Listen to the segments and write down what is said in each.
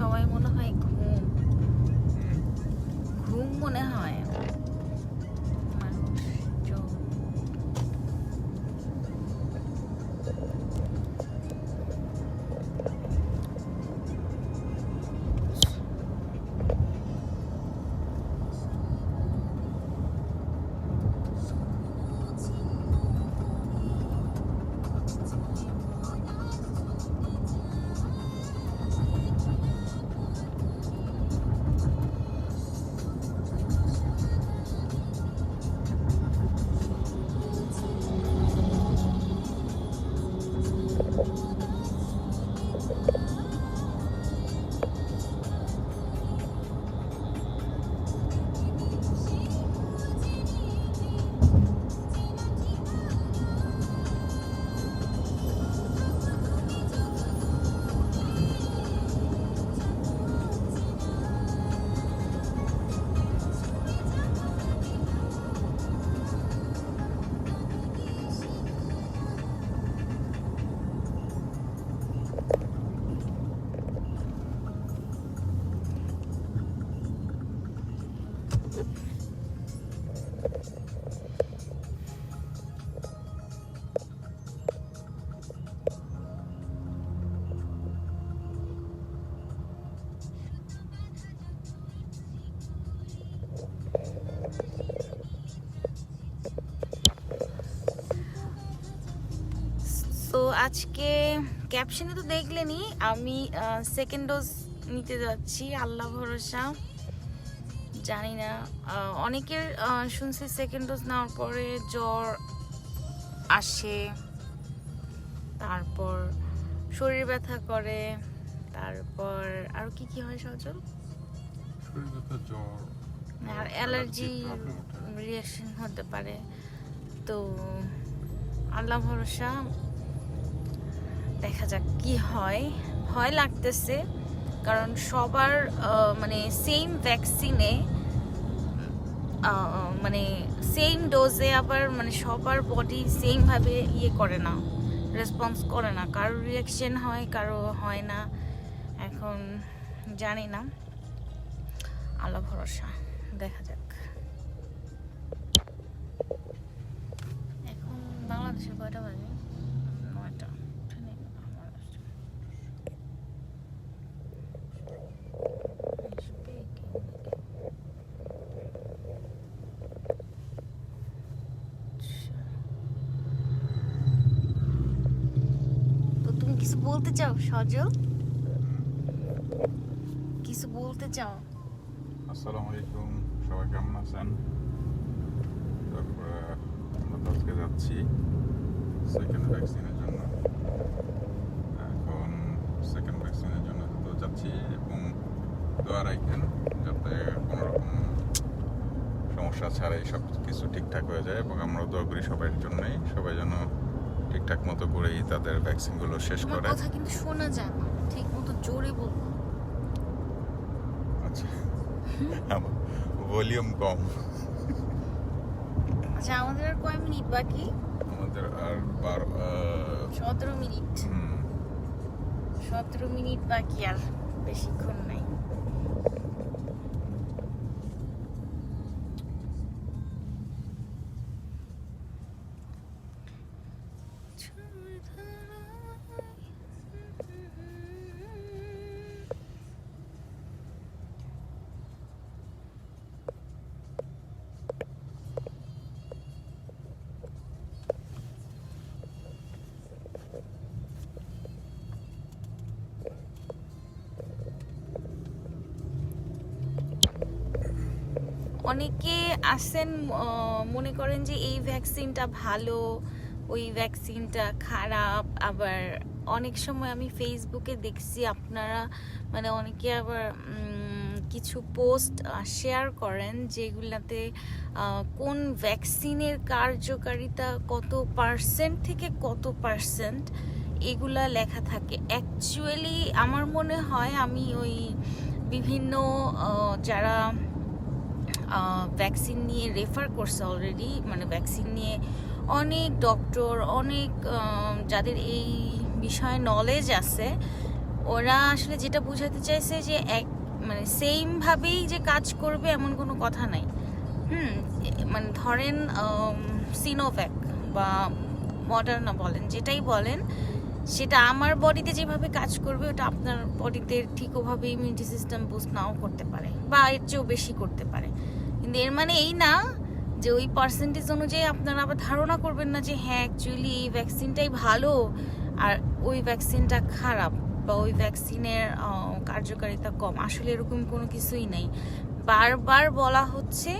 সবাই মনে হয় ঘুম ঘুম মনে হয় মানুষজন। তো আজকে ক্যাপশনে তো দেখলেনি আমি সেকেন্ড ডোজ নিতে যাচ্ছি, আল্লাহ ভরসা। জানি না, অনেকের শুনছি সেকেন্ড ডোজ নেওয়ার পরে জ্বর আসে, তারপর শরীর ব্যথা করে, তারপর আর কি কি হয় সজল, শরীর ব্যথা, জ্বর আর অ্যালার্জি রিঅ্যাকশন হতে পারে। তো আল্লাহ ভরসা, দেখা যাক কি হয়। ভয় লাগতেছে কারণ সবার মানে সেম ভ্যাকসিনে মানে সেম ডোজে আবার মানে সবার বডি সেম ভাবে ইয়ে করে না, রেসপন্স করে না, কারো রিঅ্যাকশন হয় কারো হয় না। এখন জানি না, আল্লাহ ভরসা, দেখা যাক। এখন বাংলাদেশের কয়টা বাজে? 9টা। তো তুমি কিছু বলতে চাও সজল? কিছু বলতে চাও? আসসালামু আলাইকুম, সবাই কেমন আছেন? তারপরে আমরা আজকে যাচ্ছি সেকেন্ড ভ্যাকসিনের জন্য। এখন সেকেন্ড ভ্যাকসিনের জন্য তো যাচ্ছি, এবং দোয়া রাখেন যাতে কোনো রকম সমস্যা ছাড়াই সব কিছু ঠিকঠাক হয়ে যায়, এবং আমরা দোয়া করি সবার জন্যই, সবাই যেন ঠিকঠাক মতো করেই তাদের ভ্যাকসিনগুলো শেষ করে। কথা কিন্তু শোনা যায় না, ঠিক মতো জোরে বলবো। আচ্ছা, আমার ভলিউম কম। আচ্ছা, আমাদের আর কয় মিনিট বাকি? আমাদের আর 17 মিনিট। 17 মিনিট বাকি, আর বেশিক্ষণ নাই। অনেকে আছেন মনে করেন যে এই ভ্যাকসিনটা ভালো, ওই ভ্যাকসিনটা খারাপ। আবার অনেক সময় আমি ফেসবুকে দেখছি আপনারা মানে অনেকে আবার কিছু পোস্ট শেয়ার করেন যেগুলাতে কোন ভ্যাকসিনের কার্যকারিতা কত পার্সেন্ট থেকে কত পার্সেন্ট এগুলা লেখা থাকে। অ্যাকচুয়ালি আমার মনে হয় আমি ওই বিভিন্ন যারা ভ্যাকসিন নিয়ে রেফার করছে অলরেডি, মানে ভ্যাকসিন নিয়ে অনেক ডক্টর, অনেক যাদের এই বিষয়ে নলেজ আছে, ওরা আসলে যেটা বোঝাতে চাইছে যে এক মানে সেম ভাবেই যে কাজ করবে এমন কোনো কথা নাই। মানে ধরেন সিনোভ্যাক বা মডার্না বলেন, যেটাই বলেন, সেটা আমার বডিতে যেভাবে কাজ করবে ওটা আপনার বডিতে ঠিক ওভাবে ইমিউনিটি সিস্টেম বুস্ট নাও করতে পারে বা এর চেয়েও বেশি করতে পারে। কিন্তু এর মানে এই না যে ওই পার্সেন্টেজ অনুযায়ী আপনারা আবার ধারণা করবেন না যে হ্যাঁ অ্যাকচুয়ালি এই ভ্যাকসিনটাই ভালো আর ওই ভ্যাকসিনটা খারাপ বা ওই ভ্যাকসিনের কার্যকারিতা কম। আসলে এরকম কোনো কিছুই নেই। বারবার বলা হচ্ছে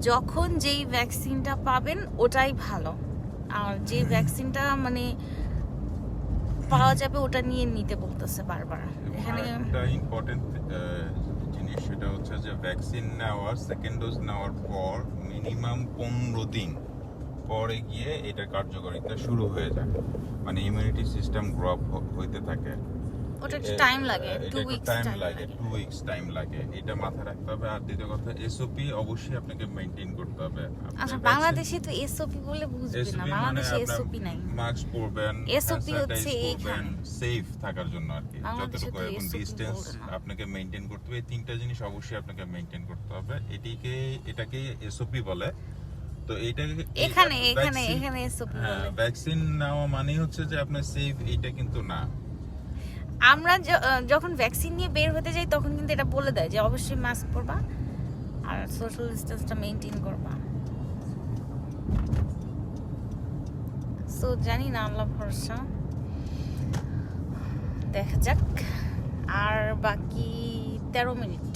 যখন যেই ভ্যাকসিনটা পাবেন ওটাই ভালো, আর যে ভ্যাকসিনটা মানে পাওয়া যাবে ওটা নিয়ে নিতে বলতেছে বারবার। এখানে একটা ইম্পর্টেন্ট জিনিস সেটা হচ্ছে যে ভ্যাকসিন নেওয়ার সেকেন্ড ডোজ নেওয়ার পর মিনিমাম 15 দিন পরে গিয়ে এটা কার্যকারিতা শুরু হয়ে যায়, মানে ইমিউনিটি সিস্টেম গ্রো আপ হইতে থাকে। ওটা একটু টাইম লাগে, 2 উইকস টাইম লাগে। 2 উইকস টাইম লাগে, এটা মাথায় রাখতে হবে। আর দ্বিতীয় কথা, এসওপি অবশ্যই আপনাকে মেইনটেইন করতে হবে। আচ্ছা, বাংলাদেশে তো এসওপি বলে বুঝবে না, বাংলাদেশে এসওপি নাই। মাস্ক পরবেন, এসওপি হচ্ছে এইখানে সেফ থাকার জন্য আর কি, যতটুকু এবং SOP ডিসটেন্স বলবে না। আপনাকে মেইনটেইন করতে হবে। এই তিনটা জিনিস অবশ্যই আপনাকে মেইনটেইন করতে হবে। এটাকে এসওপি বলে। তো এখানে এসওপি বলে। ভ্যাকসিন নেওয়া মানে হচ্ছে যে আপনার সেফ, এটা কিন্তু না। আমরা যখন ভ্যাকসিন নিয়ে বের হতে যাই তখন কিন্তু এটা বলে দেয় যে অবশ্যই মাস্ক পরবা আর সোশ্যাল ডিসটেন্সটা মেইনটেইন করবা। সো জানি না, আল্লাহ ভরসা, দেখা যাক। আর বাকি 13 মিনিট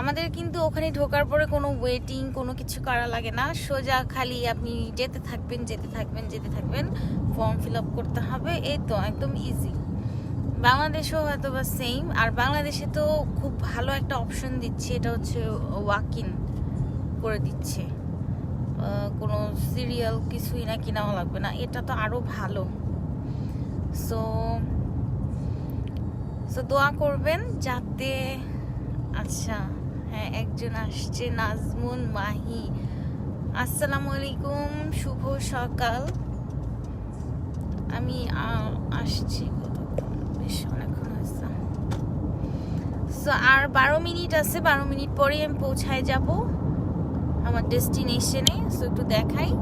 আমাদের কিন্তু ওখানে ঢোকার পরে কোনো ওয়েটিং কোনো কিছু করা লাগে না, সোজা খালি আপনি যেতে থাকবেন, ফর্ম ফিল আপ করতে হবে, এই তো একদম ইজি। বাংলাদেশেও হয়তো বা সেম। আর বাংলাদেশে তো খুব ভালো একটা অপশন দিচ্ছে, এটা হচ্ছে ওয়াক ইন করে দিচ্ছে, কোনো সিরিয়াল কিছুই না কিনাও লাগবে না, এটা তো আরো ভালো। সো দোয়া করবেন যাতে। আচ্ছা হ্যাঁ, একজন আসছে, নাজমুন মাহি। আসসালামু আলাইকুম, শুভ সকাল। আমি আসছি, বেশ অনেকক্ষণ হয়েছে। সো আর 12 মিনিট আছে, 12 মিনিট পরেই আমি পৌঁছায় যাব আমার ডেস্টিনেশনে। সো একটু দেখাই।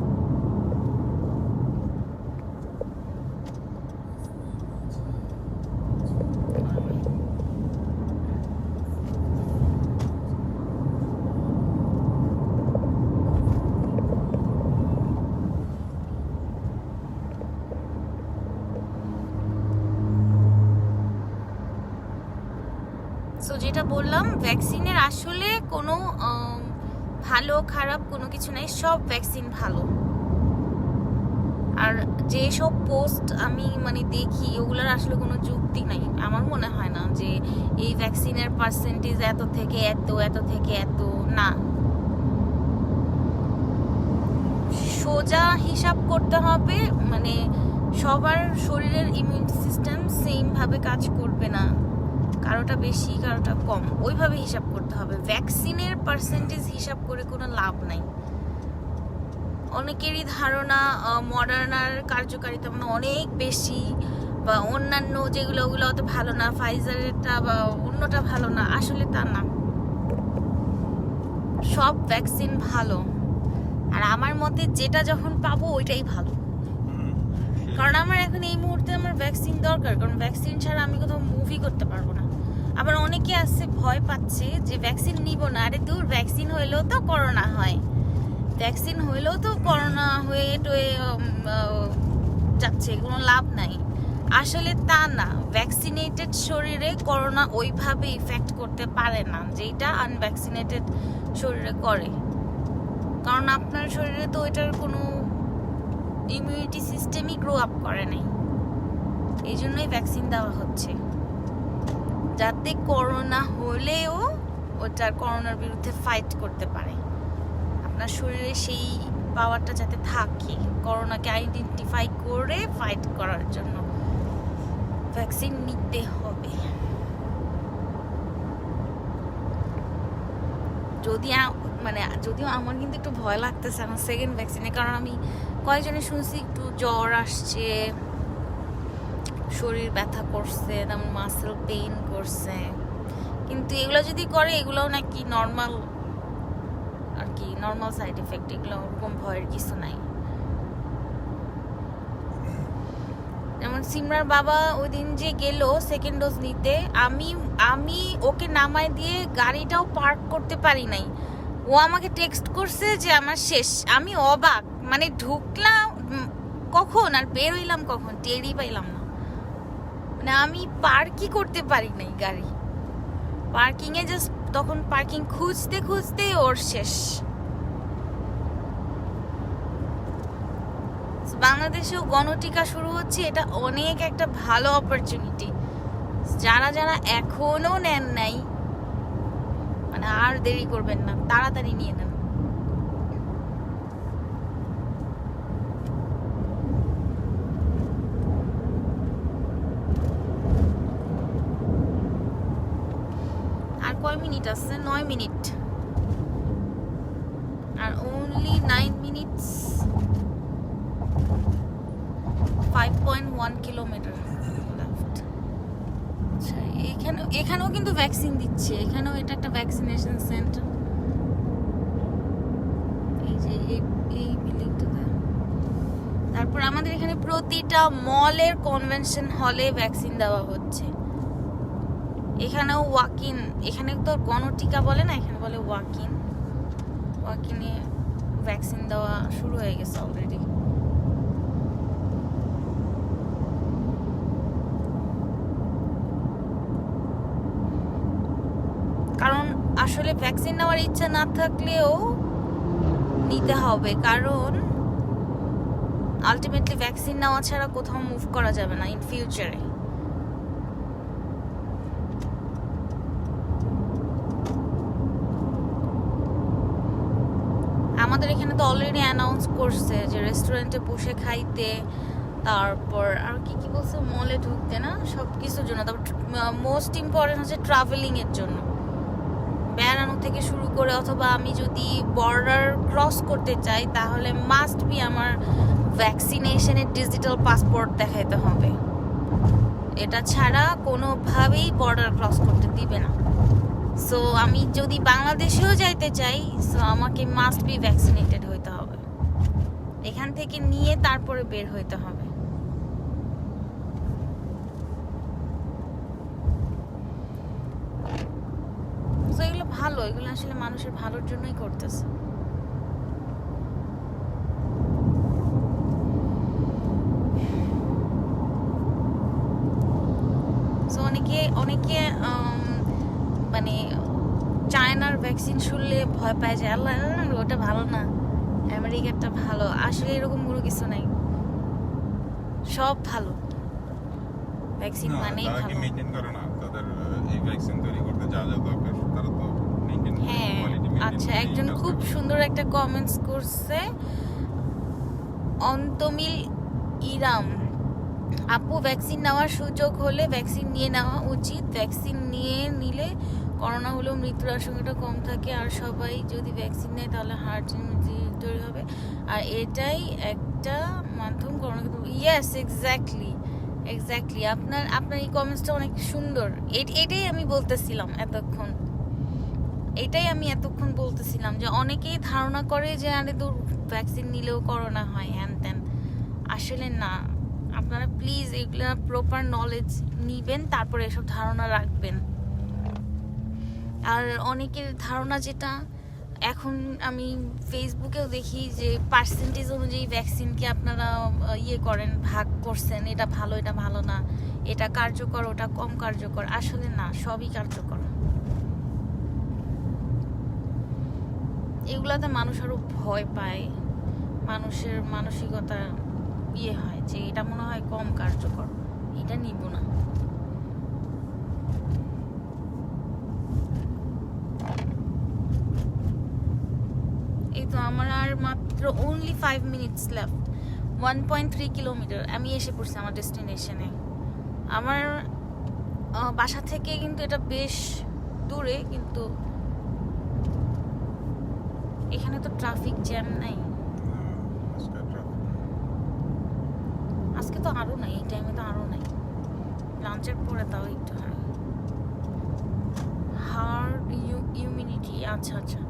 সো যেটা বললাম, ভ্যাকসিনের আসলে কোনো ভালো খারাপ কোনো কিছু নাই, সব ভ্যাকসিন ভালো। আর যেসব পোস্ট আমি মানে দেখি ওগুলোর আসলে কোনো যুক্তি নাই। আমার মনে হয় না যে এই ভ্যাকসিনের পার্সেন্টেজ এত থেকে এত না, সোজা হিসাব করতে হবে। মানে সবার শরীরের ইমিউনিটি সিস্টেম সেম ভাবে কাজ করবে না, কারোটা বেশি কারোটা কম, ওইভাবে হিসাব করতে হবে। ভ্যাকসিনের পার্সেন্টেজ হিসাব করে কোনো লাভ নাই। অনেকেরই ধারণা মডার্নার কার্যকারিতা মানে অনেক বেশি, বা অন্যান্য যেগুলো ওগুলো অত ভালো না, ফাইজারেরটা বা অন্যটা ভালো না। আসলে তা না, সব ভ্যাকসিন ভালো। আর আমার মতে যেটা যখন পাবো ওইটাই ভালো, কারণ আমার এখন এই মুহূর্তে আমার ভ্যাকসিন দরকার, কারণ ভ্যাকসিন ছাড়া আমি কোথাও মুভি করতে পারবো না। আবার অনেকে আছে ভয় পাচ্ছে যে ভ্যাকসিন নিব না, আরে দূর, ভ্যাকসিন হইলেও তো করোনা হয়, ভ্যাকসিন হইলেও তো করোনা হয়ে টয়ে যাচ্ছে, কোনো লাভ নাই। আসলে তা না, ভ্যাকসিনেটেড শরীরে করোনা ওইভাবে ইফেক্ট করতে পারে না যেটা আনভ্যাকসিনেটেড শরীরে করে, কারণ আপনার শরীরে তো এটার কোনো ইমিউনিটি সিস্টেমই গ্রো আপ করে নাই। এই জন্যই ভ্যাকসিন দেওয়া হচ্ছে, যাতে করোনা হলেও ওটার করোনার বিরুদ্ধে ফাইট করতে পারে। আপনার শরীরে সেই পাওয়ারটা যাতে থাকে, করোনাকে আইডেন্টিফাই করে ফাইট করার জন্য ভ্যাকসিন নিতে হবে। যদিও আমার কিন্তু একটু ভয় লাগতেছে আমার সেকেন্ড ভ্যাকসিনে, কারণ আমি কয়েকজনে শুনছি একটু জ্বর আসছে, শরীর ব্যথা করছে, তেমন মাসেল পেইন করছে, কিন্তু এগুলো যদি করে এগুলোও নাকি নর্মাল আর কি, নর্মাল সাইড এফেক্ট, এগুলো ওরকম ভয়ের কিছু নাই। যেমন সিমরার বাবা ওই দিন যে গেল সেকেন্ড ডোজ নিতে, আমি ওকে নামায় দিয়ে গাড়িটাও পার্ক করতে পারি নাই, ও আমাকে টেক্সট করছে যে আমার শেষ। আমি অবাক, মানে ঢুকলাম কখন আর বের হইলাম কখন টেরই পাইলাম না, মানে আমি পার্কই করতে পারি নাই গাড়ি। পার্কিং এ জাস্ট তখন পার্কিং খুঁজতে খুঁজতে ওর শেষ। বাংলাদেশেও গণটিকা শুরু হচ্ছে, এটা অনেক একটা ভালো অপরচুনিটি। যারা যারা এখনো নেন নাই, মানে আর দেরি করবেন না, তাড়াতাড়ি নিয়ে নেন। আর কয় মিনিট আছে? 9 মিনিট, আর only 9 minutes, 5.1 কিলোমিটার লেফট। আচ্ছা, এখানেও কিন্তু ভ্যাকসিন দিচ্ছে, এখানেও এটা একটা ভ্যাকসিনেশন সেন্টার। এই যে এই বিল্ডিংটাতে। তারপর আমাদের এখানে প্রতিটা মলের কনভেনশন হলে ভ্যাকসিন দেওয়া হচ্ছে। এখানেও ওয়াকিন, এখানে তো গণটিকা বলে না, এখানে বলে ওয়াকিনে ভ্যাকসিন দেওয়া শুরু হয়ে গেছে অলরেডি। কারণ আসলে ভ্যাকসিন নেওয়ার ইচ্ছা না থাকলেও নিতে হবে, কারণ আলটিমেটলি ভ্যাকসিন নেওয়া ছাড়া কোথাও মুভ করা যাবে না ইন ফিউচারে। আমাদের এখানে তো অলরেডি অ্যানাউন্স করছে যে রেস্টুরেন্টে বসে খাইতে, তারপর আর কি কি বলছে, মলে ঢুকতে না, সব কিছুর জন্য। তারপর মোস্ট ইম্পর্টেন্ট হচ্ছে ট্রাভেলিং এর জন্য, বেড়ানো থেকে শুরু করে, অথবা আমি যদি বর্ডার ক্রস করতে চাই তাহলে মাস্ট বি আমার ভ্যাকসিনেশনের ডিজিটাল পাসপোর্ট দেখাইতে হবে। এটা ছাড়া কোনোভাবেই বর্ডার ক্রস করতে দিবে না। সো আমি যদি বাংলাদেশেও যাইতে চাই, সো আমাকে মাস্ট বি ভ্যাকসিনেটেড হইতে হবে, এখান থেকে নিয়ে তারপরে বের হইতে হবে। সো এগুলো ভালো, এগুলো আসলে মানুষের ভালোর জন্যই করতেছে। সো অনেকে মানে চায়নার ভ্যাকসিন শুনলে ভয় পায় যে আল্লাহ ওটা ভালো না, আমেরিকারটা ভালো। আসলে এরকম কোনো কিছু নাই, সব ভালো। ভ্যাকসিন মানেই তারা কি ভালো। মেইনটেইন করে না তাদের এই ভ্যাকসিন তৈরি করতে যা যা দরকার, তারা তো মেইনটেইন করে, হ্যাঁ, কোয়ালিটি মেইনটেইন আচ্ছা, করে। একজন খুব সুন্দর একটা কমেন্টস করছে, অন্তমিল ইরাম আপু, ভ্যাকসিন নেওয়ার সুযোগ হলে ভ্যাকসিন নিয়ে নেওয়া উচিত। ভ্যাকসিন নিলে করোনা হলেও মৃত্যুর আশঙ্কাটা কম থাকে, আর সবাই যদি ভ্যাকসিন নেয় তাহলে হার্ট তৈরি হবে, আর এটাই একটা মাধ্যম করোনা। ইয়েস, এক্স্যাক্টলি আপনার এই কমেন্টসটা অনেক সুন্দর। এটাই আমি বলতেছিলাম এতক্ষণ বলতেছিলাম যে অনেকেই ধারণা করে যে আরে দূর ভ্যাকসিন নিলেও করোনা হয়, হ্যান ত্যান। আসলে না, আপনারা প্লিজ এগুলা প্রপার নলেজ নিবেন, তারপরে এসব ধারণা রাখবেন। আর অনেকের ধারণা যেটা এখন আমি ফেসবুকেও দেখি যে পার্সেন্টেজ অনুযায়ী ভ্যাকসিনকে আপনারা করেন, ভাগ করছেন, এটা ভালো না, এটা কার্যকর, ওটা কম কার্যকর। আসলে না, সবই কার্যকর। এগুলাতে মানুষ আরো ভয় পায়, মানুষের মানসিকতা হয় যে এটা মনে হয় কম কার্যকর, এটা নিব না। এই তো আমার আর মাত্র only 5 minutes left, 1.3 কিলোমিটার। আমি এসে পড়ছি আমার ডেস্টিনেশনে। আমার বাসা থেকে কিন্তু এটা বেশ দূরে, কিন্তু এখানে তো ট্রাফিক জ্যাম নাই, আজকে তো আরো নাই, এই টাইমে তো আরো নাই। লাঞ্চের পরে তাও একটু হয়। হার্ড ইমিউনিটি, আচ্ছা আচ্ছা,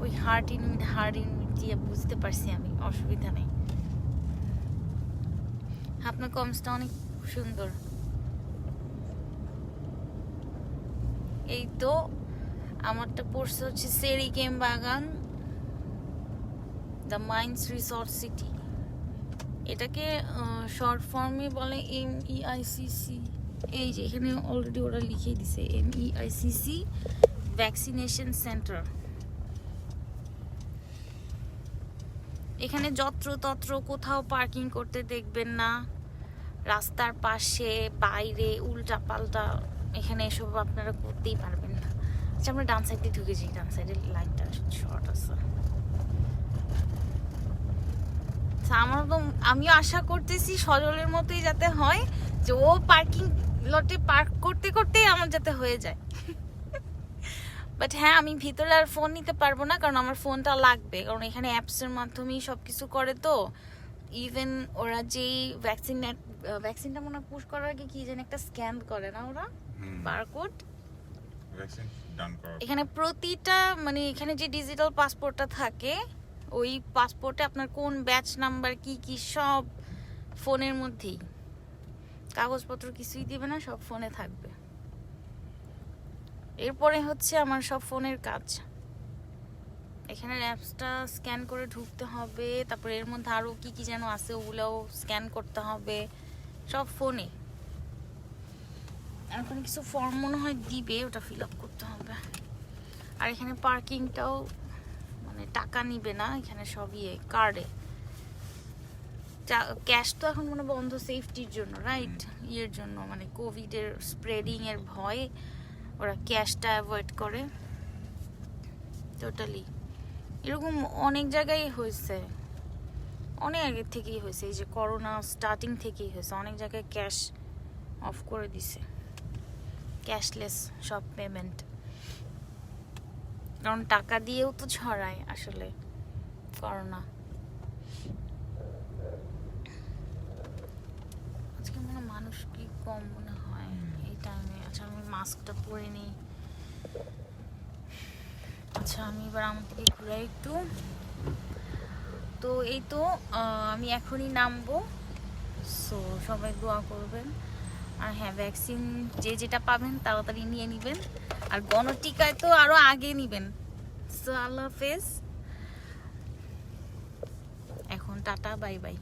ওই হার্ড ইমিউনিটি বুঝতে পারছি আমি, অসুবিধা নেই। আপনার কমেন্টসটা অনেক সুন্দর। এই তো আমারটা পড়ছে হচ্ছে সেরিকেম বাগান, দ্য মাইন্স রিসর্ট সিটি। এটাকে শর্ট ফর্মে বলে MEICC। এই যে এখানে অলরেডি ওরা লিখে দিছে MEICC ভ্যাকসিনেশন সেন্টার। এখানে যত্রতত্র কোথাও পার্কিং করতে দেখবেন না, রাস্তার পাশে বাইরে উল্টা পাল্টা, এখানে এসব আপনারা করতেই পারবেন না। আচ্ছা আমরা ডান সাইড দিয়ে ঢুকেছি, ডান সাইডের লাইনটা শর্ট আছে। আমিও আশা করতেছি সজলের মতোই যাতে হয়, যে ও পার্কিং লটে পার্ক করতে করতেই আমার যাতে হয়ে যায়। বাট হ্যাঁ, আমি ভিতরে আর ফোন নিতে পারবো না, কারণ আমার ফোনটা লাগবে, কারণ এখানে অ্যাপসের মাধ্যমেই সব কিছু করে। তো ইভেন ওরা যেই ভ্যাকসিনটা মনে পুশ করার আগে কি যেন একটা স্ক্যান করে না ওরা, বারকোড। এখানে প্রতিটা মানে এখানে যে ডিজিটাল পাসপোর্টটা থাকে, ওই পাসপোর্টে আপনার কোন ব্যাচ নাম্বার কি কি সব ফোনের মধ্যেই, কাগজপত্র কিছুই দিবে না, সব ফোনে থাকবে। এরপরে হচ্ছে আমার সব ফোনের কাজ। এখানে অ্যাপসটা স্ক্যান করে ঢুকতে হবে, তারপরে এর মধ্যে আরও কি কি যেন আছে ওগুলোও স্ক্যান করতে হবে, সব ফোনে। এখন কিছু ফর্ম মনে হয় দিবে, ওটা ফিল আপ করতে হবে। আর এখানে পার্কিংটাও মানে টাকা নিবে না, এখানে সব কার্ডে। ক্যাশ তো এখন মনে বন্ধ, সেফটির জন্য, রাইট? ইয়ের জন্য মানে কোভিডের স্প্রেডিং এর ভয়ে ওরা ক্যাশটা অ্যাভয়েড করে টোটালি। এরকম অনেক জায়গায় হয়েছে, অনেক আগে থেকেই হয়েছে, এই যে করোনা স্টার্টিং থেকেই হয়েছে, অনেক জায়গায় ক্যাশ অফ করে দিছে, ক্যাশলেস সব পেমেন্ট। কারণ টাকা দিয়েও তো ছড়ায় আসলে করোনা। আজকে মনে মানুষ কি কম মনে হয় এই টাইমে। আচ্ছা আমি মাস্কটা পরে নিই। আচ্ছা আমি এবার আমার দিকে ঘুরাই একটু। তো এই তো আমি এখনই নামবো, সো সবাই দোয়া করবেন। আর হ্যাঁ, ভ্যাকসিন যে যেটা পাবেন তাড়াতাড়ি নিয়ে নেবেন, আর গণটিকায় তো আরো আগে নেবেন। সো আল্লাহ হাফেজ, এখন টাটা, বাই বাই।